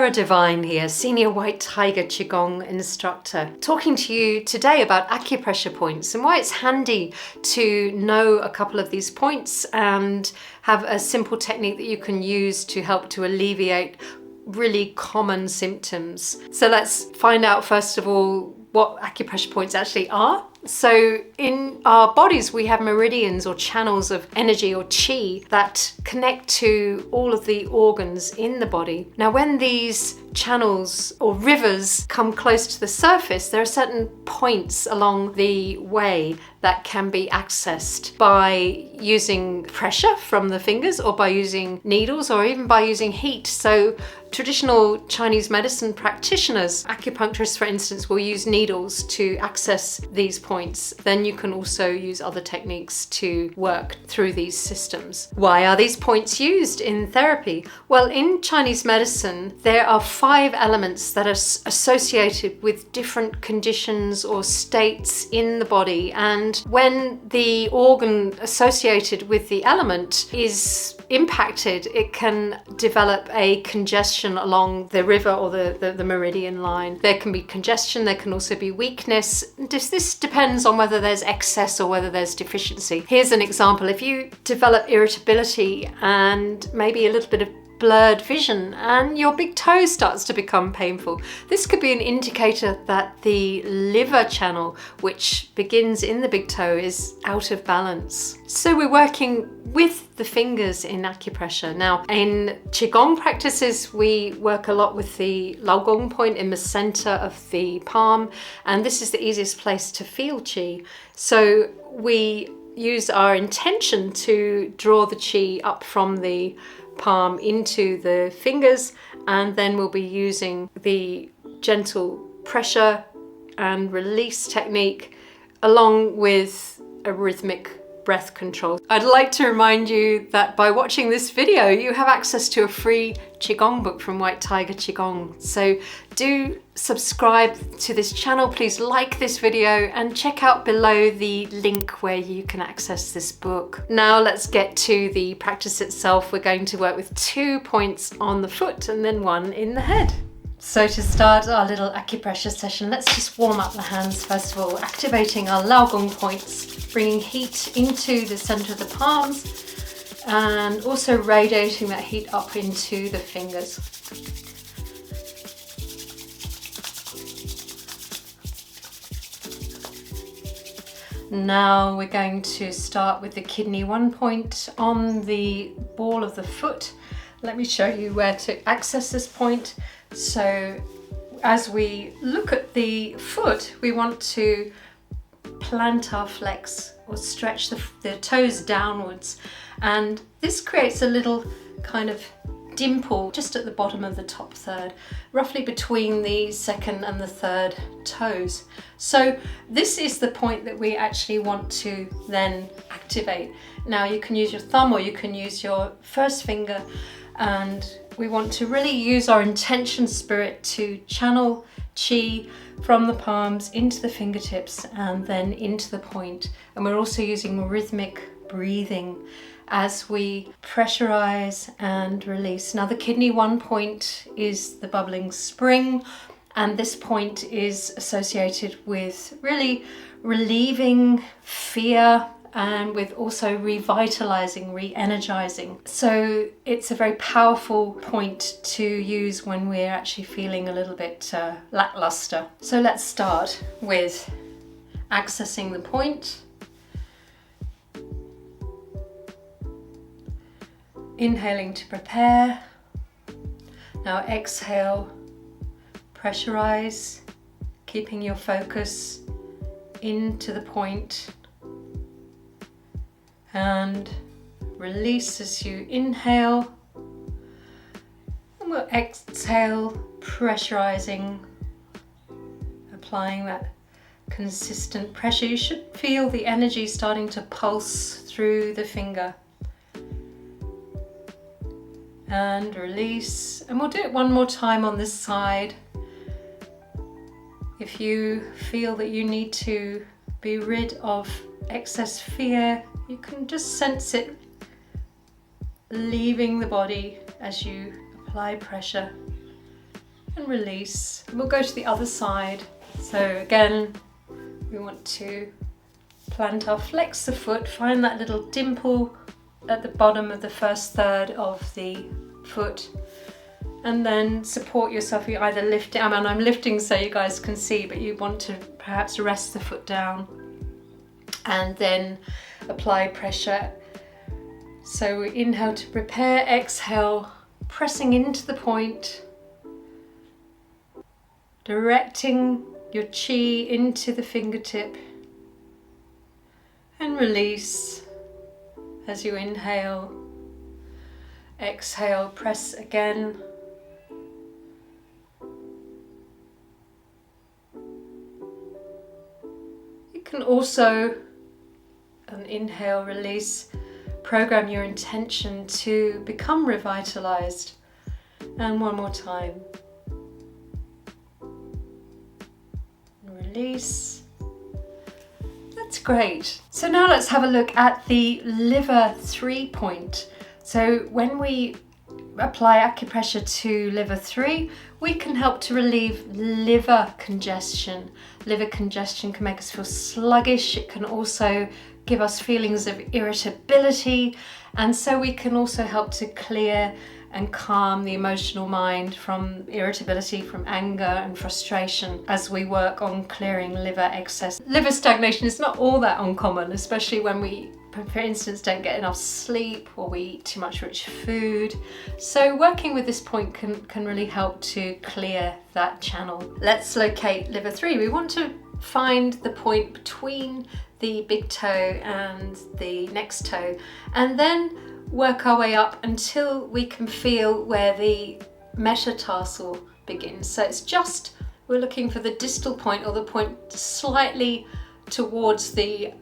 Sarah Devine here, Senior White Tiger Qigong instructor, talking to you today about acupressure points and why it's handy to know a couple of these points and have a simple technique that you can use to help to alleviate really common symptoms. So let's find out first of all what acupressure points actually are. So in our bodies we have meridians or channels of energy or qi that connect to all of the organs in the body. Now when these channels or rivers come close to the surface, there are certain points along the way that can be accessed by using pressure from the fingers or by using needles or even by using heat. So traditional Chinese medicine practitioners, acupuncturists for instance, will use needles to access these points. Then you can also use other techniques to work through these systems. Why are these points used in therapy? Well, in Chinese medicine, there are 5 elements that are associated with different conditions or states in the body. And when the organ associated with the element is impacted, it can develop a congestion along the river or the meridian line. There can be congestion, there can also be weakness. This depends on whether there's excess or whether there's deficiency. Here's an example. If you develop irritability and maybe a little bit of blurred vision and your big toe starts to become painful, this could be an indicator that the liver channel, which begins in the big toe, is out of balance. So we're working with the fingers in acupressure. Now in Qigong practices we work a lot with the Laogong point in the center of the palm, and this is the easiest place to feel qi. So we use our intention to draw the qi up from the palm into the fingers, and then we'll be using the gentle pressure and release technique along with a rhythmic breath control. I'd like to remind you that by watching this video you have access to a free Qigong book from White Tiger Qigong. So do subscribe to this channel, please like this video and check out below the link where you can access this book. Now let's get to the practice itself. We're going to work with 2 points on the foot and then 1 in the head. So to start our little acupressure session, let's just warm up the hands first of all, activating our Laogong points, bringing heat into the center of the palms and also radiating that heat up into the fingers. Now we're going to start with the kidney 1 point on the ball of the foot. Let me show you where to access this point. So as we look at the foot, we want to plantar flex or stretch the toes downwards, and this creates a little kind of dimple just at the bottom of the top third, roughly between the second and the third toes. So this is the point that we actually want to then activate. Now you can use your thumb or you can use your first finger, and we want to really use our intention spirit to channel qi from the palms into the fingertips and then into the point. And we're also using rhythmic breathing as we pressurize and release. Now the kidney 1 point is the bubbling spring, and this point is associated with really relieving fear and with also revitalizing, re-energizing. So it's a very powerful point to use when we're actually feeling a little bit lackluster. So let's start with accessing the point. Inhaling to prepare. Now exhale, pressurize, keeping your focus into the point. And release as you inhale, and we'll exhale, pressurizing, applying that consistent pressure. You should feel the energy starting to pulse through the finger. And release, and we'll do it 1 more time on this side. If you feel that you need to be rid of excess fear, you can just sense it leaving the body as you apply pressure. and release. And we'll go to the other side. So again, we want to plant our flex the foot, find that little dimple at the bottom of the first third of the foot, and then support yourself. You either lift it, I'm lifting so you guys can see, but you want to perhaps rest the foot down and then apply pressure. So we inhale to prepare, exhale, pressing into the point, directing your chi into the fingertip, and release as you inhale. Exhale, press again. You can also, on inhale, release, program your intention to become revitalized. And one more time. Release. That's great. So now let's have a look at the liver 3 point. So when we apply acupressure to liver 3, we can help to relieve liver congestion. Liver congestion can make us feel sluggish. It can also give us feelings of irritability. And so we can also help to clear and calm the emotional mind from irritability, from anger and frustration as we work on clearing liver excess. Liver stagnation is not all that uncommon, especially when we, for instance, don't get enough sleep or we eat too much rich food. So working with this point can really help to clear that channel. Let's locate liver 3. We want to find the point between the big toe and the next toe, and then work our way up until we can feel where the metatarsal begins. So it's just, we're looking for the distal point, or the point slightly towards the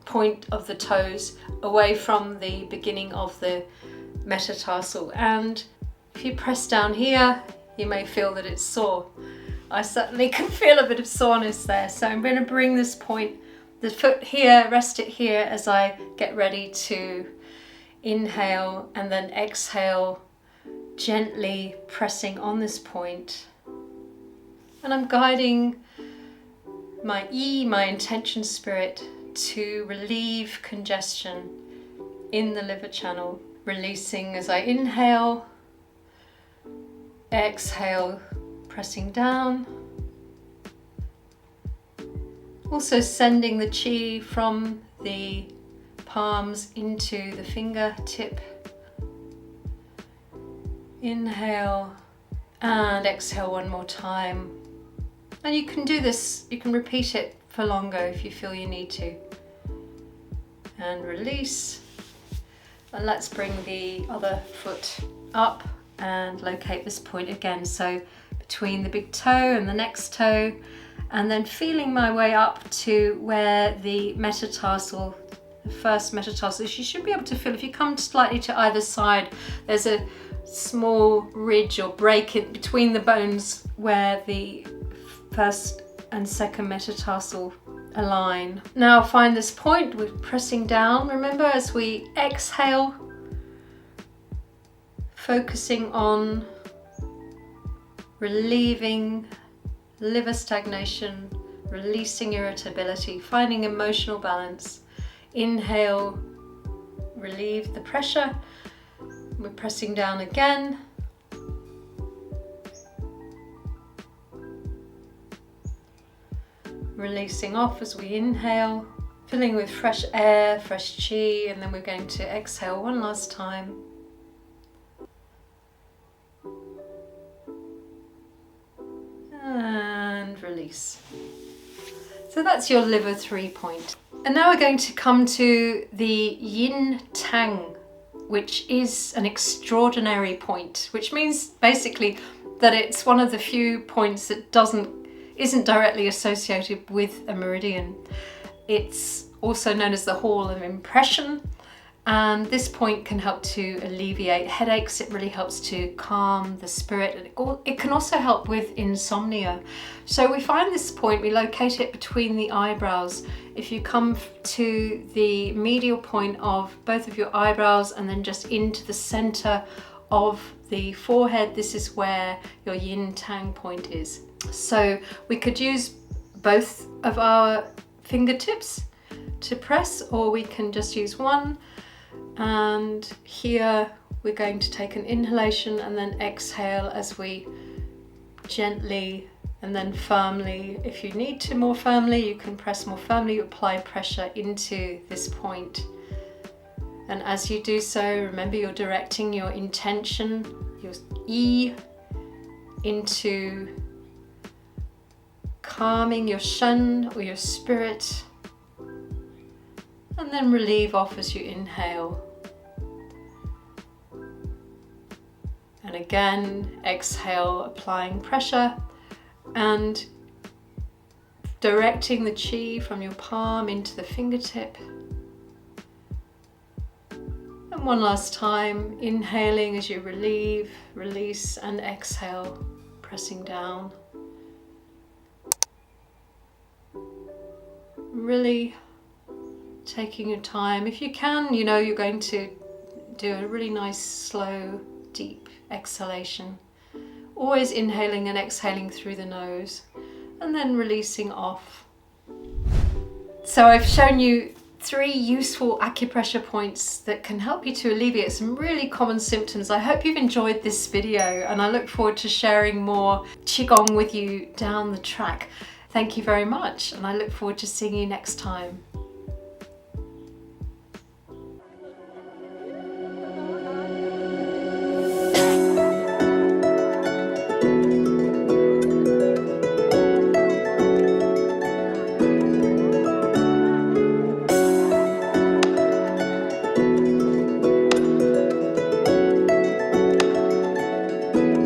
point of the toes, away from the beginning of the metatarsal. And if you press down here, you may feel that it's sore. I certainly can feel a bit of soreness there. So I'm going to bring this point, the foot here, rest it here as I get ready to inhale, and then exhale, gently pressing on this point. And I'm guiding my intention spirit to relieve congestion in the liver channel, releasing as I inhale, exhale, pressing down. Also sending the chi from the palms into the fingertip. Inhale and exhale one more time. And you can do this, you can repeat it for longer if you feel you need to. And release. And let's bring the other foot up and locate this point again. So between the big toe and the next toe, and then feeling my way up to where the metatarsal, the first metatarsal, you should be able to feel, if you come slightly to either side, there's a small ridge or break in between the bones where the first and second metatarsal align. Now find this point, we're pressing down. Remember, as we exhale, focusing on relieving liver stagnation, releasing irritability, finding emotional balance. Inhale, relieve the pressure. We're pressing down again. Releasing off as we inhale, filling with fresh air, fresh chi, and then we're going to exhale one last time. And release. So that's your liver 3 point. And now we're going to come to the yin tang, which is an extraordinary point, which means basically that it's one of the few points that isn't directly associated with a meridian. It's also known as the Hall of Impression, and this point can help to alleviate headaches. It really helps to calm the spirit. It can also help with insomnia. So we find this point, we locate it between the eyebrows. If you come to the medial point of both of your eyebrows and then just into the center of the forehead. This is where your yin tang point is. So we could use both of our fingertips to press, or we can just use one. And here we're going to take an inhalation and then exhale as we gently and then firmly, if you need to more firmly, you can press more firmly, apply pressure into this point. And as you do so, remember you're directing your intention, your E, into calming your shen or your spirit, and then relieve off as you inhale. And again, exhale, applying pressure and directing the chi from your palm into the fingertip. And one last time, inhaling as you relieve, release, and exhale, pressing down. Really taking your time. If you can, you know you're going to do a really nice, slow, deep exhalation. Always inhaling and exhaling through the nose and then releasing off. So I've shown you 3 useful acupressure points that can help you to alleviate some really common symptoms. I hope you've enjoyed this video, and I look forward to sharing more Qigong with you down the track. Thank you very much, and I look forward to seeing you next time.